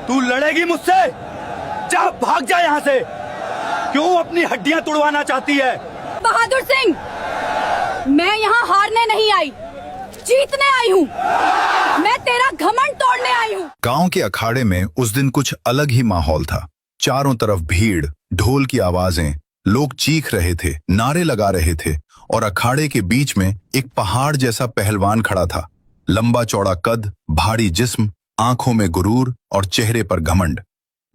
तू लड़ेगी मुझसे? जा, भाग जा यहाँ से। क्यों अपनी हड्डियां तोड़वाना चाहती है? बहादुर सिंह, मैं यहाँ हारने नहीं आई, जीतने आई हूँ। मैं तेरा घमंड तोड़ने आई हूँ। गांव के अखाड़े में उस दिन कुछ अलग ही माहौल था। चारों तरफ भीड़, ढोल की आवाजें, लोग चीख रहे थे, नारे लगा रहे थे और अखाड़े के बीच में एक पहाड़ जैसा पहलवान खड़ा था। लंबा चौड़ा कद, भारी जिस्म, आंखों में गुरूर और चेहरे पर घमंड।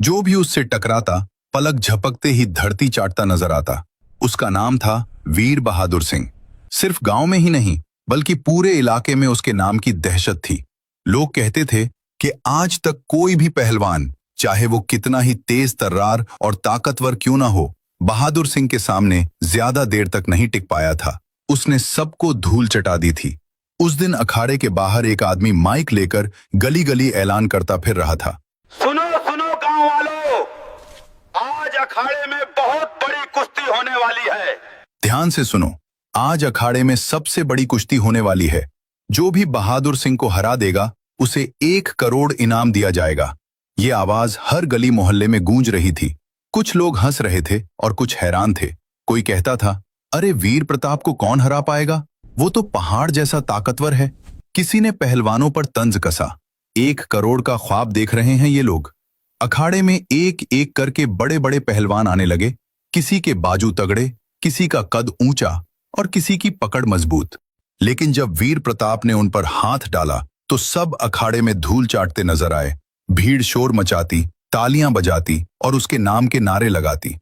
जो भी उससे टकराता पलक झपकते ही धरती चाटता नजर आता। उसका नाम था वीर बहादुर सिंह। सिर्फ गांव में ही नहीं बल्कि पूरे इलाके में उसके नाम की दहशत थी। लोग कहते थे कि आज तक कोई भी पहलवान, चाहे वो कितना ही तेज तर्रार और ताकतवर क्यों ना हो, बहादुर सिंह के सामने ज्यादा देर तक नहीं टिक पाया था। उसने सबको धूल चटा दी थी। उस दिन अखाड़े के बाहर एक आदमी माइक लेकर गली गली ऐलान करता फिर रहा था। सुनो सुनो गांव वालों, आज अखाड़े में बहुत बड़ी कुश्ती होने वाली है। ध्यान से सुनो, आज अखाड़े में सबसे बड़ी कुश्ती होने वाली है। जो भी बहादुर सिंह को हरा देगा उसे 1 करोड़ इनाम दिया जाएगा। ये आवाज हर गली मोहल्ले में गूंज रही थी। कुछ लोग हंस रहे थे और कुछ हैरान थे। कोई कहता था, अरे वीर प्रताप को कौन हरा पाएगा, वो तो पहाड़ जैसा ताकतवर है। किसी ने पहलवानों पर तंज कसा। 1 करोड़ का ख्वाब देख रहे हैं ये लोग। अखाड़े में एक एक करके बड़े बड़े पहलवान आने लगे। किसी के बाजू तगड़े, किसी का कद ऊंचा और किसी की पकड़ मजबूत। लेकिन जब वीर प्रताप ने उन पर हाथ डाला तो सब अखाड़े में धूल चाटते नजर आए। भीड़ शोर मचाती, तालियां बजाती और उसके नाम के नारे लगाती।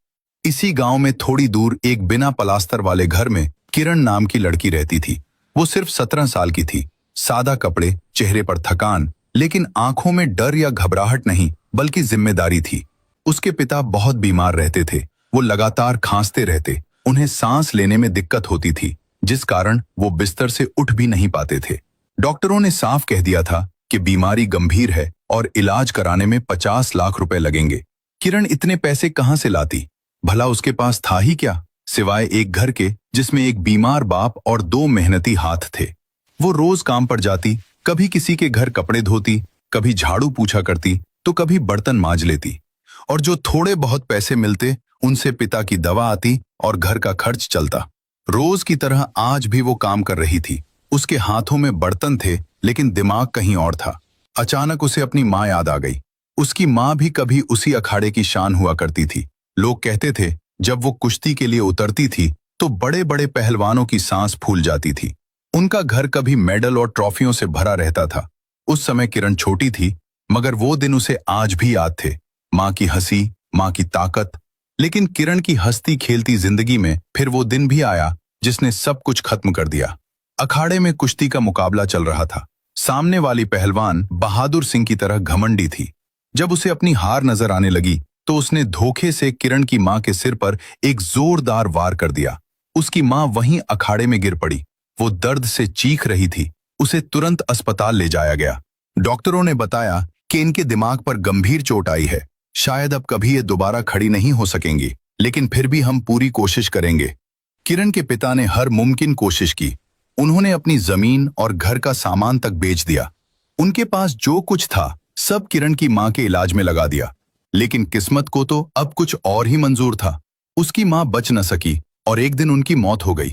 इसी गांव में थोड़ी दूर एक बिना पलास्तर वाले घर में किरण नाम की लड़की रहती थी। वो सिर्फ 17 साल की थी। सादा कपड़े, चेहरे पर थकान, लेकिन आंखों में डर या घबराहट नहीं बल्कि जिम्मेदारी थी। उसके पिता बहुत बीमार रहते थे। वो लगातार खांसते रहते। उन्हें सांस लेने में दिक्कत होती थी, जिस कारण वो बिस्तर से उठ भी नहीं पाते थे। डॉक्टरों ने साफ कह दिया था कि बीमारी गंभीर है और इलाज कराने में 50 लाख रुपए लगेंगे। किरण इतने पैसे कहां से लाती? भला उसके पास था ही क्या, सिवाय एक घर के जिसमें एक बीमार बाप और 2 मेहनती हाथ थे। वो रोज काम पर जाती, कभी किसी के घर कपड़े धोती, कभी झाड़ू पूछा करती तो कभी बर्तन मांज लेती। और जो थोड़े बहुत पैसे मिलते उनसे पिता की दवा आती और घर का खर्च चलता। रोज की तरह आज भी वो काम कर रही थी। उसके हाथों में बर्तन थे लेकिन दिमाग कहीं और था। अचानक उसे अपनी माँ याद आ गई। उसकी माँ भी कभी उसी अखाड़े की शान हुआ करती थी। लोग कहते थे जब वो कुश्ती के लिए उतरती थी तो बड़े बड़े पहलवानों की सांस फूल जाती थी। उनका घर कभी मेडल और ट्रॉफियों से भरा रहता था। उस समय किरण छोटी थी, मगर वो दिन उसे आज भी याद थे। माँ की हंसी, माँ की ताकत। लेकिन किरण की हंसती खेलती जिंदगी में फिर वो दिन भी आया जिसने सब कुछ खत्म कर दिया। अखाड़े में कुश्ती का मुकाबला चल रहा था। सामने वाली पहलवान बहादुर सिंह की तरह घमंडी थी। जब उसे अपनी हार नजर आने लगी तो उसने धोखे से किरण की मां के सिर पर एक जोरदार वार कर दिया। उसकी मां वहीं अखाड़े में गिर पड़ी। वो दर्द से चीख रही थी। उसे तुरंत अस्पताल ले जाया गया। डॉक्टरों ने बताया कि इनके दिमाग पर गंभीर चोट आई है। शायद अब कभी ये दोबारा खड़ी नहीं हो सकेंगी, लेकिन फिर भी हम पूरी कोशिश करेंगे। किरण के पिता ने हर मुमकिन कोशिश की। उन्होंने अपनी जमीन और घर का सामान तक बेच दिया। उनके पास जो कुछ था सब किरण की मां के इलाज में लगा दिया। लेकिन किस्मत को तो अब कुछ और ही मंजूर था। उसकी मां बच न सकी और एक दिन उनकी मौत हो गई।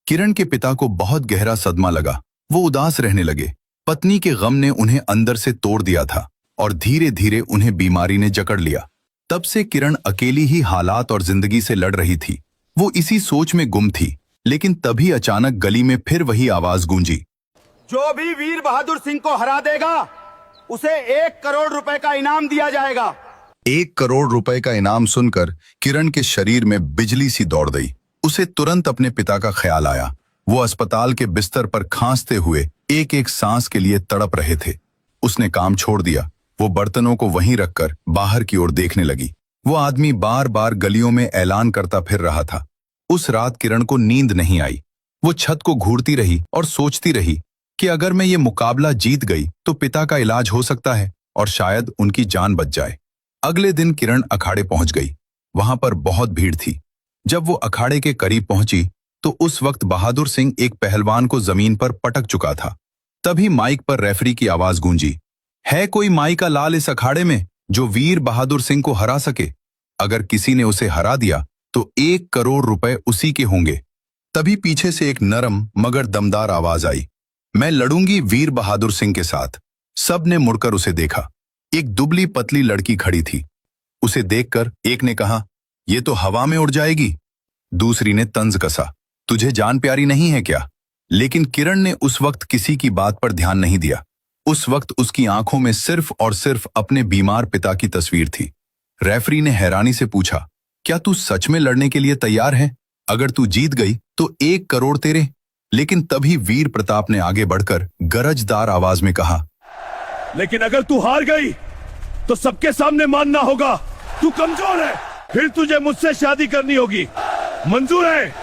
किरण के पिता को बहुत गहरा सदमा लगा। वो उदास रहने लगे। पत्नी के गम ने उन्हें अंदर से तोड़ दिया था और धीरे धीरे उन्हें बीमारी ने जकड़ लिया। तब से किरण अकेली ही हालात और जिंदगी से लड़ रही थी। वो इसी सोच में गुम थी। लेकिन तभी अचानक गली में फिर वही आवाज गूंजी। जो भी वीर बहादुर सिंह को हरा देगा उसे 1 करोड़ रुपए का इनाम दिया जाएगा। 1 करोड़ रुपए का इनाम सुनकर किरण के शरीर में बिजली सी दौड़ गई। उसे तुरंत अपने पिता का ख्याल आया। वो अस्पताल के बिस्तर पर खांसते हुए एक एक सांस के लिए तड़प रहे थे। उसने काम छोड़ दिया। वो बर्तनों को वहीं रखकर बाहर की ओर देखने लगी। वो आदमी बार बार गलियों में ऐलान करता फिर रहा था। उस रात किरण को नींद नहीं आई। वो छत को घूरती रही और सोचती रही कि अगर मैं ये मुकाबला जीत गई तो पिता का इलाज हो सकता है और शायद उनकी जान बच जाए। अगले दिन किरण अखाड़े पहुंच गई। वहां पर बहुत भीड़ थी। जब वो अखाड़े के करीब पहुंची तो उस वक्त बहादुर सिंह एक पहलवान को जमीन पर पटक चुका था। तभी माइक पर रेफरी की आवाज गूंजी, है कोई माई का लाल इस अखाड़े में? जो वीर बहादुर सिंह को हरा सके। अगर किसी ने उसे हरा दिया तो 1 करोड़ रुपए उसी के होंगे। तभी पीछे से एक नरम मगर दमदार आवाज आई, मैं लड़ूंगी वीर बहादुर सिंह के साथ। सब ने मुड़कर उसे देखा। एक दुबली पतली लड़की खड़ी थी। उसे देखकर एक ने कहा, ये तो हवा में उड़ जाएगी। दूसरी ने तंज कसा, तुझे जान प्यारी नहीं है क्या? लेकिन किरण ने उस वक्त किसी की बात पर ध्यान नहीं दिया। उस वक्त उसकी आंखों में सिर्फ और सिर्फ अपने बीमार पिता की तस्वीर थी। रेफरी ने हैरानी से पूछा, क्या तू सच में लड़ने के लिए तैयार है? अगर तू जीत गई तो 1 करोड़ तेरे। लेकिन तभी वीर प्रताप ने आगे बढ़कर गरजदार आवाज में कहा, लेकिन अगर तू हार गई तो सबके सामने मानना होगा तू कमजोर है, फिर तुझे मुझसे शादी करनी होगी। मंजूर है?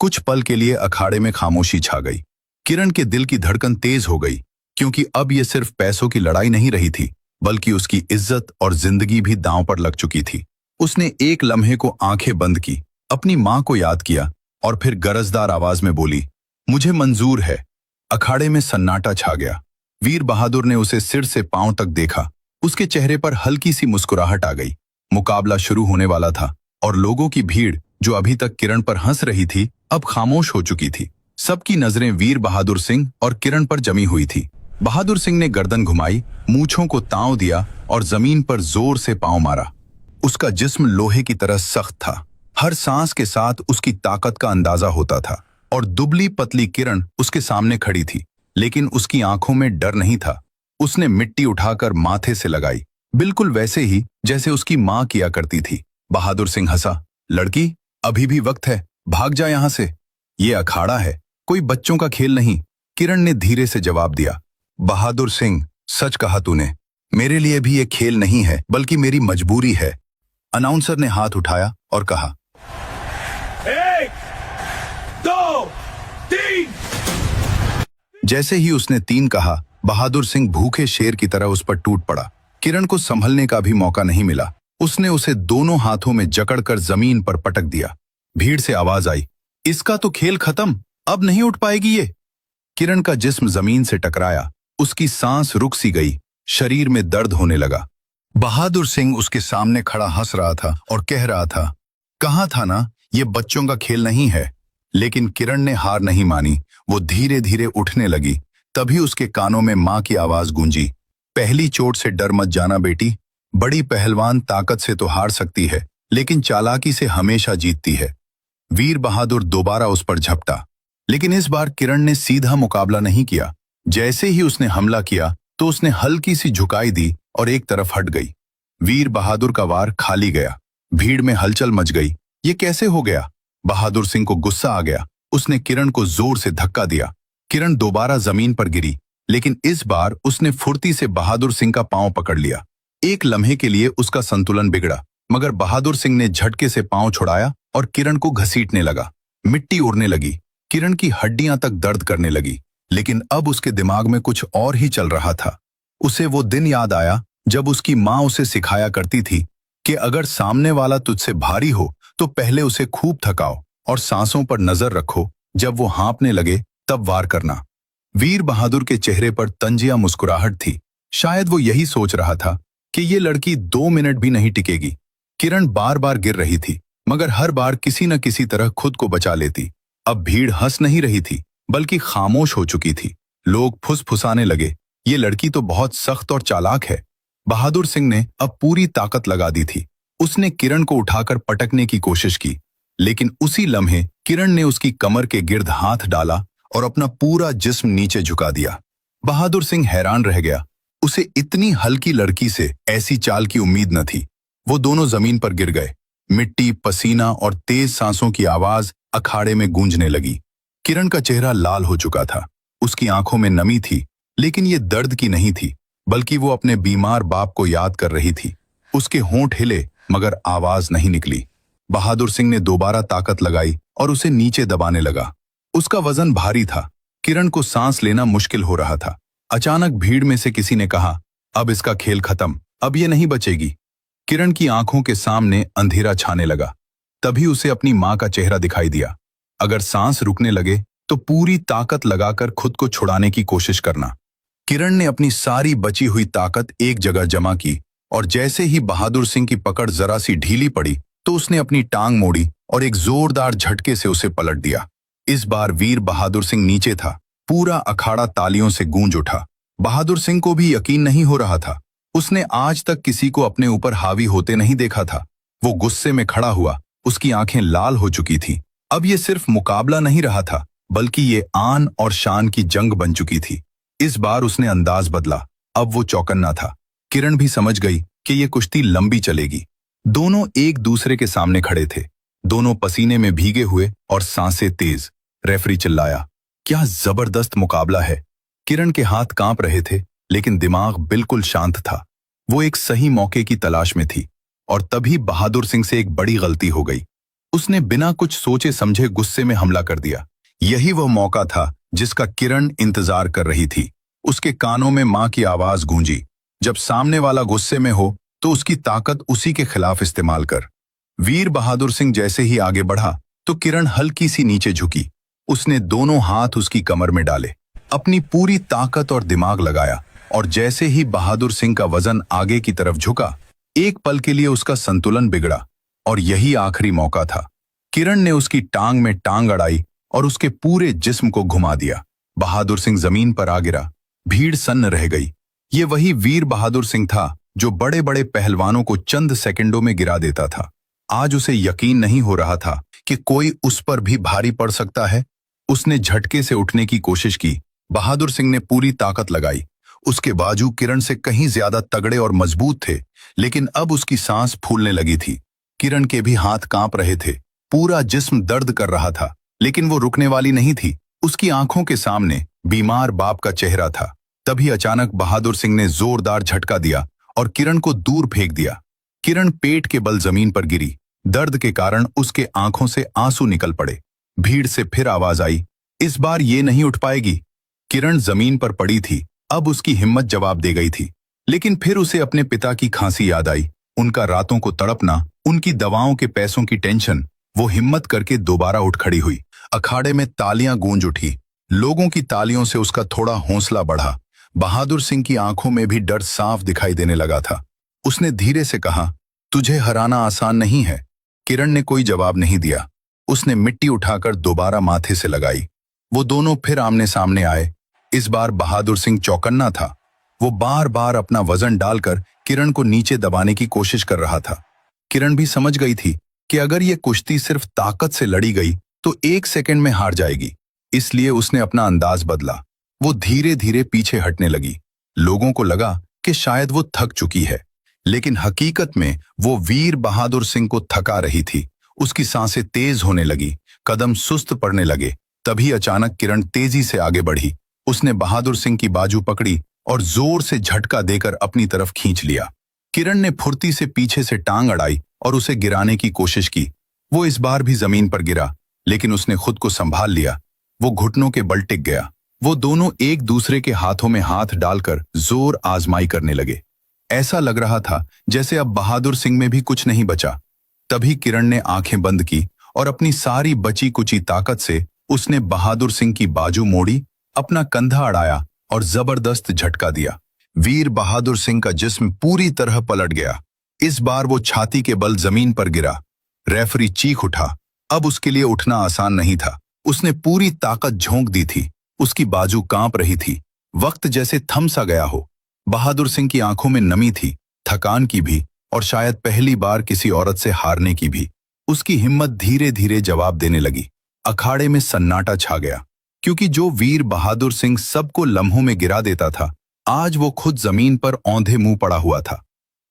कुछ पल के लिए अखाड़े में खामोशी छा गई। किरण के दिल की धड़कन तेज हो गई, क्योंकि अब यह सिर्फ पैसों की लड़ाई नहीं रही थी, बल्कि उसकी इज्जत और जिंदगी भी दांव पर लग चुकी थी। उसने एक लम्हे को आंखें बंद की, अपनी मां को याद किया और फिर गरजदार आवाज में बोली, मुझे मंजूर है। अखाड़े में सन्नाटा छा गया। वीर बहादुर ने उसे सिर से पांव तक देखा। उसके चेहरे पर हल्की सी मुस्कुराहट आ गई। मुकाबला शुरू होने वाला था और लोगों की भीड़ जो अभी तक किरण पर हंस रही थी, अब खामोश हो चुकी थी। सबकी नजरें वीर बहादुर सिंह और किरण पर जमी हुई थी। बहादुर सिंह ने गर्दन घुमाई, मूंछों को ताव दिया और जमीन पर जोर से पांव मारा। उसका जिस्म लोहे की तरह सख्त था। हर सांस के साथ उसकी ताकत का अंदाजा होता था। और दुबली पतली किरण उसके सामने खड़ी थी, लेकिन उसकी आंखों में डर नहीं था। उसने मिट्टी उठाकर माथे से लगाई, बिल्कुल वैसे ही जैसे उसकी मां किया करती थी। बहादुर सिंह हंसा, लड़की, अभी भी वक्त है, भाग जा यहां से। ये अखाड़ा है, कोई बच्चों का खेल नहीं। किरण ने धीरे से जवाब दिया, बहादुर सिंह, सच कहा तूने। मेरे लिए भी ये खेल नहीं है, बल्कि मेरी मजबूरी है। अनाउंसर ने हाथ उठाया और कहा, 1, 2, 3। जैसे ही उसने 3 कहा, बहादुर सिंह भूखे शेर की तरह उस पर टूट पड़ा। किरण को संभलने का भी मौका नहीं मिला। उसने उसे दोनों हाथों में जकड़कर जमीन पर पटक दिया। भीड़ से आवाज आई, इसका तो खेल खत्म, अब नहीं उठ पाएगी ये। किरण का जिस्म जमीन से टकराया। उसकी सांस रुक सी गई, शरीर में दर्द होने लगा। बहादुर सिंह उसके सामने खड़ा हंस रहा था और कह रहा था, कहा था ना, ये बच्चों का खेल नहीं है। लेकिन किरण ने हार नहीं मानी। वो धीरे धीरे उठने लगी। तभी उसके कानों में मां की आवाज गूंजी, पहली चोट से डर मत जाना बेटी। बड़ी पहलवान ताकत से तो हार सकती है, लेकिन चालाकी से हमेशा जीतती है। वीर बहादुर दोबारा उस पर झपटा, लेकिन इस बार किरण ने सीधा मुकाबला नहीं किया। जैसे ही उसने हमला किया तो उसने हल्की सी झुकाई दी और एक तरफ हट गई। वीर बहादुर का वार खाली गया। भीड़ में हलचल मच गई। ये कैसे हो गया? बहादुर सिंह को गुस्सा आ गया। उसने किरण को जोर से धक्का दिया। किरण दोबारा जमीन पर गिरी, लेकिन इस बार उसने फुर्ती से बहादुर सिंह का पांव पकड़ लिया। एक लम्हे के लिए उसका संतुलन बिगड़ा, मगर बहादुर सिंह ने झटके से पांव छुड़ाया और किरण को घसीटने लगा। मिट्टी उड़ने लगी। किरण की हड्डियां तक दर्द करने लगी, लेकिन अब उसके दिमाग में कुछ और ही चल रहा था। उसे वो दिन याद आया जब उसकी मां उसे सिखाया करती थी कि अगर सामने वाला तुझसे भारी हो तो पहले उसे खूब थकाओ और सांसों पर नजर रखो। जब वो हाँपने लगे तब वार करना। वीर बहादुर के चेहरे पर तंजिया मुस्कुराहट थी। शायद वो यही सोच रहा था कि ये लड़की 2 मिनट भी नहीं टिकेगी। किरण बार बार गिर रही थी, मगर हर बार किसी न किसी तरह खुद को बचा लेती। अब भीड़ हंस नहीं रही थी, बल्कि खामोश हो चुकी थी। लोग फुसफुसाने लगे, ये लड़की तो बहुत सख्त और चालाक है। बहादुर सिंह ने अब पूरी ताकत लगा दी थी। उसने किरण को उठाकर पटकने की कोशिश की, लेकिन उसी लम्हे किरण ने उसकी कमर के गिर्द हाथ डाला और अपना पूरा जिस्म नीचे झुका दिया। बहादुर सिंह हैरान रह गया। उसे इतनी हल्की लड़की से ऐसी चाल की उम्मीद न थी। वो दोनों जमीन पर गिर गए। मिट्टी, पसीना और तेज सांसों की आवाज अखाड़े में गूंजने लगी। किरण का चेहरा लाल हो चुका था। उसकी आंखों में नमी थी, लेकिन ये दर्द की नहीं थी, बल्कि वो अपने बीमार बाप को याद कर रही थी। उसके होंठ हिले, मगर आवाज नहीं निकली। बहादुर सिंह ने दोबारा ताकत लगाई और उसे नीचे दबाने लगा। उसका वजन भारी था। किरण को सांस लेना मुश्किल हो रहा था। अचानक भीड़ में से किसी ने कहा, अब इसका खेल खत्म, अब ये नहीं बचेगी। किरण की आंखों के सामने अंधेरा छाने लगा। तभी उसे अपनी मां का चेहरा दिखाई दिया। अगर सांस रुकने लगे तो पूरी ताकत लगाकर खुद को छुड़ाने की कोशिश करना। किरण ने अपनी सारी बची हुई ताकत एक जगह जमा की और जैसे ही बहादुर सिंह की पकड़ जरा सी ढीली पड़ी तो उसने अपनी टांग मोड़ी और एक जोरदार झटके से उसे पलट दिया। इस बार वीर बहादुर सिंह नीचे था। पूरा अखाड़ा तालियों से गूंज उठा। बहादुर सिंह को भी यकीन नहीं हो रहा था। उसने आज तक किसी को अपने ऊपर हावी होते नहीं देखा था। वो गुस्से में खड़ा हुआ, उसकी आंखें लाल हो चुकी थी। अब ये सिर्फ मुकाबला नहीं रहा था, बल्कि ये आन और शान की जंग बन चुकी थी। इस बार उसने अंदाज बदला। अब वो चौकन्ना था। किरण भी समझ गई कि ये कुश्ती लंबी चलेगी। दोनों एक दूसरे के सामने खड़े थे, दोनों पसीने में भीगे हुए और सांसें तेज। रेफरी चिल्लाया, क्या जबरदस्त मुकाबला है। किरण के हाथ कांप रहे थे, लेकिन दिमाग बिल्कुल शांत था। वो एक सही मौके की तलाश में थी और तभी बहादुर सिंह से एक बड़ी गलती हो गई। उसने बिना कुछ सोचे समझे गुस्से में हमला कर दिया। यही वह मौका था जिसका किरण इंतजार कर रही थी। उसके कानों में मां की आवाज गूंजी, जब सामने वाला गुस्से में हो तो उसकी ताकत उसी के खिलाफ इस्तेमाल कर। वीर बहादुर सिंह जैसे ही आगे बढ़ा तो किरण हल्की सी नीचे झुकी। उसने दोनों हाथ उसकी कमर में डाले, अपनी पूरी ताकत और दिमाग लगाया और जैसे ही बहादुर सिंह का वजन आगे की तरफ झुका, एक पल के लिए उसका संतुलन बिगड़ा और यही आखिरी मौका था। किरण ने उसकी टांग में टांग अड़ाई और उसके पूरे जिस्म को घुमा दिया। बहादुर सिंह जमीन पर आ गिरा। भीड़ सन्न रह गई। ये वही वीर बहादुर सिंह था जो बड़े बड़े पहलवानों को चंद सेकंडों में गिरा देता था। आज उसे यकीन नहीं हो रहा था कि कोई उस पर भी भारी पड़ सकता है। उसने झटके से उठने की कोशिश की। बहादुर सिंह ने पूरी ताकत लगाई। उसके बाजू किरण से कहीं ज्यादा तगड़े और मजबूत थे, लेकिन अब उसकी सांस फूलने लगी थी। किरण के भी हाथ कांप रहे थे, पूरा जिस्म दर्द कर रहा था, लेकिन वो रुकने वाली नहीं थी। उसकी आंखों के सामने बीमार बाप का चेहरा था। तभी अचानक बहादुर सिंह ने जोरदार झटका दिया और किरण को दूर फेंक दिया। किरण पेट के बल जमीन पर गिरी। दर्द के कारण उसके आंखों से आंसू निकल पड़े। भीड़ से फिर आवाज आई, इस बार ये नहीं उठ पाएगी। किरण जमीन पर पड़ी थी। अब उसकी हिम्मत जवाब दे गई थी, लेकिन फिर उसे अपने पिता की खांसी याद आई, उनका रातों को तड़पना, उनकी दवाओं के पैसों की टेंशन। वो हिम्मत करके दोबारा उठ खड़ी हुई। अखाड़े में तालियां गूंज उठी। लोगों की तालियों से उसका थोड़ा हौसला बढ़ा। बहादुर सिंह की आंखों में भी डर साफ दिखाई देने लगा था। उसने धीरे से कहा, तुझे हराना आसान नहीं है। किरण ने कोई जवाब नहीं दिया। उसने मिट्टी उठाकर दोबारा माथे से लगाई। वो दोनों फिर आमने सामने आए। इस बार बहादुर सिंह चौकन्ना था। वो बार बार अपना वजन डालकर किरण को नीचे दबाने की कोशिश कर रहा था। किरण भी समझ गई थी कि अगर ये कुश्ती सिर्फ ताकत से लड़ी गई तो एक सेकंड में हार जाएगी। इसलिए उसने अपना अंदाज बदला। वो धीरे धीरे पीछे हटने लगी। लोगों को लगा कि शायद वो थक चुकी है, लेकिन हकीकत में वो वीर बहादुर सिंह को थका रही थी। उसकी सांसें तेज होने लगी, कदम सुस्त पड़ने लगे। तभी अचानक किरण तेजी से आगे बढ़ी। उसने बहादुर सिंह की बाजू पकड़ी और जोर से झटका देकर अपनी तरफ खींच लिया। किरण ने फुर्ती से पीछे से टांग अड़ाई और उसे गिराने की कोशिश की। वो इस बार भी जमीन पर गिरा, लेकिन उसने खुद को संभाल लिया। वो घुटनों के बल टिक गया। वो दोनों एक दूसरे के हाथों में हाथ डालकर जोर आजमाई करने लगे। ऐसा लग रहा था जैसे अब बहादुर सिंह में भी कुछ नहीं बचा। तभी किरण ने आंखें बंद की और अपनी सारी बची कुची ताकत से उसने बहादुर सिंह की बाजू मोड़ी, अपना कंधा अड़ाया और जबरदस्त झटका दिया। वीर बहादुर सिंह का जिस्म पूरी तरह पलट गया। इस बार वो छाती के बल जमीन पर गिरा। रेफरी चीख उठा। अब उसके लिए उठना आसान नहीं था। उसने पूरी ताकत झोंक दी थी। उसकी बाजू कांप रही थी। वक्त जैसे थम सा गया हो। बहादुर सिंह की आंखों में नमी थी, थकान की भी और शायद पहली बार किसी औरत से हारने की भी। उसकी हिम्मत धीरे धीरे जवाब देने लगी। अखाड़े में सन्नाटा छा गया, क्योंकि जो वीर बहादुर सिंह सबको लम्हों में गिरा देता था, आज वो खुद जमीन पर औंधे मुंह पड़ा हुआ था।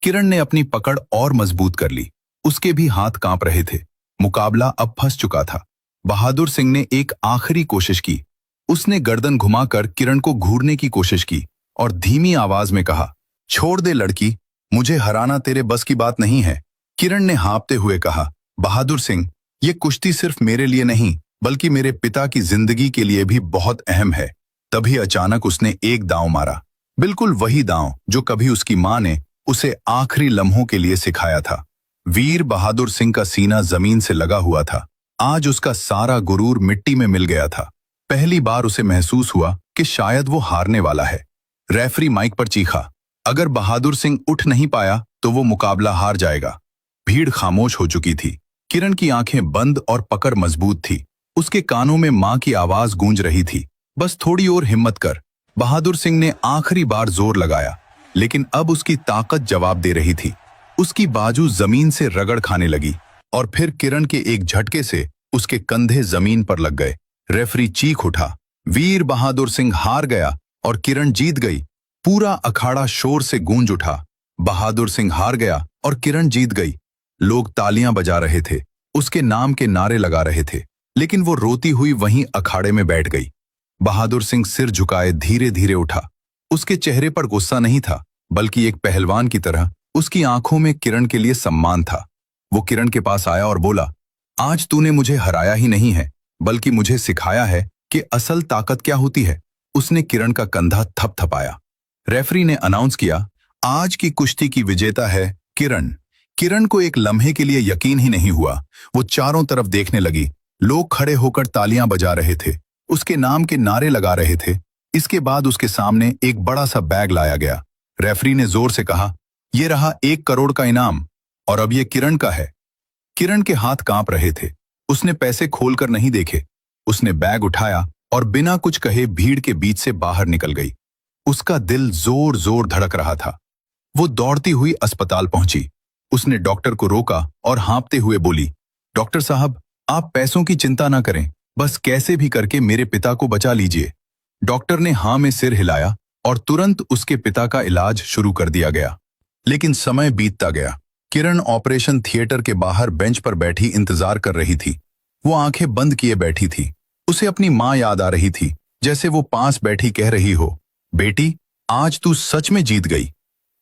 किरण ने अपनी पकड़ और मजबूत कर ली। उसके भी हाथ कांप रहे थे। मुकाबला अब फंस चुका था। बहादुर सिंह ने एक आखिरी कोशिश की। उसने गर्दन घुमाकर किरण को घूरने की कोशिश की और धीमी आवाज में कहा, छोड़ दे लड़की, मुझे हराना तेरे बस की बात नहीं है। किरण ने हाँफते हुए कहा, बहादुर सिंह, ये कुश्ती सिर्फ मेरे लिए नहीं बल्कि मेरे पिता की जिंदगी के लिए भी बहुत अहम है। तभी अचानक उसने एक दांव मारा, बिल्कुल वही दांव जो कभी उसकी मां ने उसे आखिरी लम्हों के लिए सिखाया था। वीर बहादुर सिंह का सीना जमीन से लगा हुआ था। आज उसका सारा गुरूर मिट्टी में मिल गया था। पहली बार उसे महसूस हुआ कि शायद वो हारने वाला है। रेफरी माइक पर चीखा, अगर बहादुर सिंह उठ नहीं पाया तो वो मुकाबला हार जाएगा। भीड़ खामोश हो चुकी थी। किरण की आंखें बंद और पकड़ मजबूत थी। उसके कानों में मां की आवाज गूंज रही थी, बस थोड़ी और हिम्मत कर। बहादुर सिंह ने आखिरी बार जोर लगाया, लेकिन अब उसकी ताकत जवाब दे रही थी। उसकी बाजू जमीन से रगड़ खाने लगी और फिर किरण के एक झटके से उसके कंधे जमीन पर लग गए। रेफरी चीख उठा, वीर बहादुर सिंह हार गया और किरण जीत गई। पूरा अखाड़ा शोर से गूंज उठा, बहादुर सिंह हार गया और किरण जीत गई। लोग तालियां बजा रहे थे, उसके नाम के नारे लगा रहे थे, लेकिन वो रोती हुई वहीं अखाड़े में बैठ गई। बहादुर सिंह सिर झुकाए धीरे धीरे उठा। उसके चेहरे पर गुस्सा नहीं था, बल्कि एक पहलवान की तरह उसकी आंखों में किरण के लिए सम्मान था। वो किरण के पास आया और बोला, आज तूने मुझे हराया ही नहीं है, बल्कि मुझे सिखाया है कि असल ताकत क्या होती है। उसने किरण का कंधा थपथपाया। रेफरी ने अनाउंस किया, आज की कुश्ती की विजेता है किरण। किरण को एक लम्हे के लिए यकीन ही नहीं हुआ। वो चारों तरफ देखने लगी। लोग खड़े होकर तालियां बजा रहे थे, उसके नाम के नारे लगा रहे थे। इसके बाद उसके सामने एक बड़ा सा बैग लाया गया। रेफरी ने जोर से कहा, यह रहा 1 करोड़ का इनाम, और अब ये किरण का है। किरण के हाथ कांप रहे थे। उसने पैसे खोलकर नहीं देखे। उसने बैग उठाया और बिना कुछ कहे भीड़ के बीच से बाहर निकल गई। उसका दिल जोर जोर धड़क रहा था। वो दौड़ती हुई अस्पताल पहुंची। उसने डॉक्टर को रोका और हाँफते हुए बोली, डॉक्टर साहब, आप पैसों की चिंता ना करें, बस कैसे भी करके मेरे पिता को बचा लीजिए। डॉक्टर ने हाँ में सिर हिलाया और तुरंत उसके पिता का इलाज शुरू कर दिया गया। लेकिन समय बीतता गया। किरण ऑपरेशन थिएटर के बाहर बेंच पर बैठी इंतजार कर रही थी। वो आंखें बंद किए बैठी थी। उसे अपनी मां याद आ रही थी, जैसे वो पास बैठी कह रही हो, बेटी, आज तू सच में जीत गई।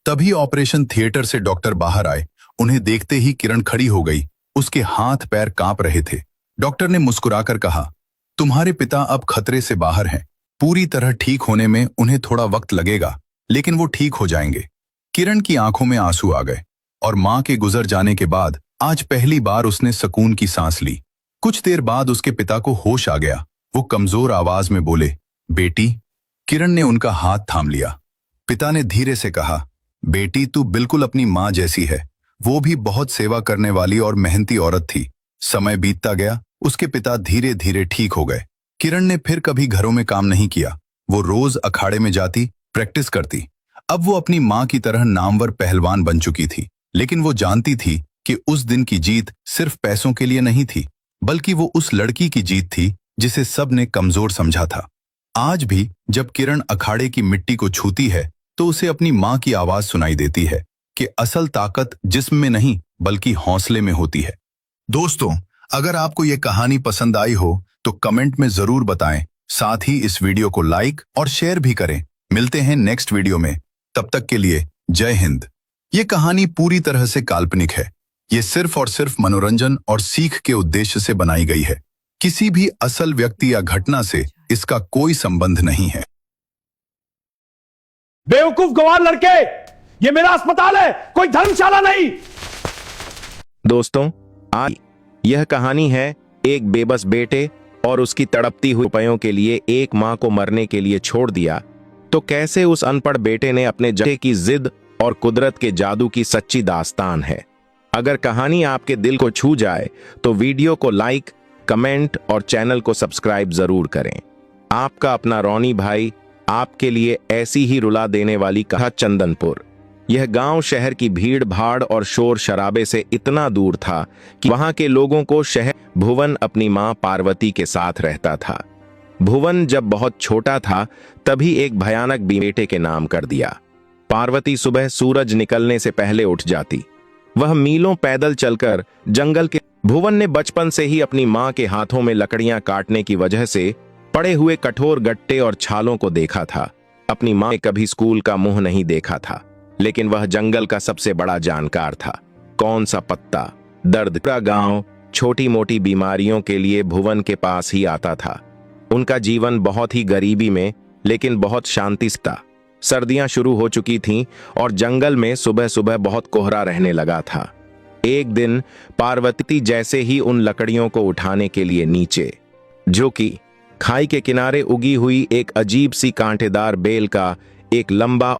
तभी ऑपरेशन थिएटर से डॉक्टर बाहर आए। उन्हें देखते ही किरण खड़ी हो गई। उसके हाथ पैर कांप रहे थे। डॉक्टर ने मुस्कुराकर कहा, तुम्हारे पिता अब खतरे से बाहर हैं। पूरी तरह ठीक होने में उन्हें थोड़ा वक्त लगेगा, लेकिन वो ठीक हो जाएंगे। किरण की आंखों में आंसू आ गए और मां के गुजर जाने के बाद आज पहली बार उसने सुकून की सांस ली। कुछ देर बाद उसके पिता को होश आ गया। वो कमजोर आवाज में बोले, बेटी। किरण ने उनका हाथ थाम लिया। पिता ने धीरे से कहा, बेटी, तू बिल्कुल अपनी मां जैसी है। वो भी बहुत सेवा करने वाली और मेहनती औरत थी। समय बीतता गया। उसके पिता धीरे धीरे ठीक हो गए। किरण ने फिर कभी घरों में काम नहीं किया। वो रोज अखाड़े में जाती, प्रैक्टिस करती। अब वो अपनी मां की तरह नामवर पहलवान बन चुकी थी। लेकिन वो जानती थी कि उस दिन की जीत सिर्फ पैसों के लिए नहीं थी, बल्कि वो उस लड़की की जीत थी जिसे सब ने कमजोर समझा था। आज भी जब किरण अखाड़े की मिट्टी को छूती है तो उसे अपनी मां की आवाज सुनाई देती है कि असल ताकत जिस्म में नहीं बल्कि हौसले में होती है। दोस्तों, अगर आपको ये कहानी पसंद आई हो तो कमेंट में जरूर बताएं। साथ ही इस वीडियो को लाइक और शेयर भी करें। मिलते हैं नेक्स्ट वीडियो में। तब तक के लिए जय हिंद। ये कहानी पूरी तरह से काल्पनिक है। ये सिर्फ और सिर्फ मनोरंजन और सीख के उद्देश्य से बनाई गई है। किसी भी असल व्यक्ति या घटना से इसका कोई संबंध नहीं है। बेवकूफ गवार लड़के, ये मेरा अस्पताल है, कोई धर्मशाला नहीं। दोस्तों, आज यह कहानी है एक बेबस बेटे और उसकी तड़पती हुई रुपयों के लिए एक मां को मरने के लिए छोड़ दिया, तो कैसे उस अनपढ़ बेटे ने अपने जटे की जिद और कुदरत के जादू की सच्ची दास्तान है। अगर कहानी आपके दिल को छू जाए तो वीडियो को लाइक, कमेंट और चैनल को सब्सक्राइब जरूर करें। आपका अपना रौनी भाई आपके लिए ऐसी ही रुला देने वाली कहा चंदनपुर। यह गांव शहर की भीड़ भाड़ और शोर शराबे से इतना दूर था कि वहां के लोगों को शहर भुवन अपनी मां पार्वती के साथ रहता था। भुवन जब बहुत छोटा था तभी एक भयानक बेटे के नाम कर दिया। पार्वती सुबह सूरज निकलने से पहले उठ जाती। वह मीलों पैदल चलकर जंगल के भुवन ने बचपन से ही अपनी मां के हाथों में लकड़ियां काटने की वजह से पड़े हुए कठोर गट्टे और छालों को देखा था। अपनी मां ने कभी स्कूल का मुंह नहीं देखा था, लेकिन वह जंगल का सबसे बड़ा जानकार था। कौन सा पत्ता, दर्द, पूरा गांव छोटी मोटी बीमारियों के लिए भुवन के पास ही आता था। उनका जीवन बहुत ही गरीबी में लेकिन बहुत शांति से था। सर्दियां शुरू हो चुकी थीं और जंगल में सुबह सुबह बहुत कोहरा रहने लगा था। एक दिन पार्वती जैसे ही उन लकड़ियों को उठाने के लिए नीचे, जो कि खाई के किनारे उगी हुई एक अजीब सी कांटेदार बेल का एक लंबा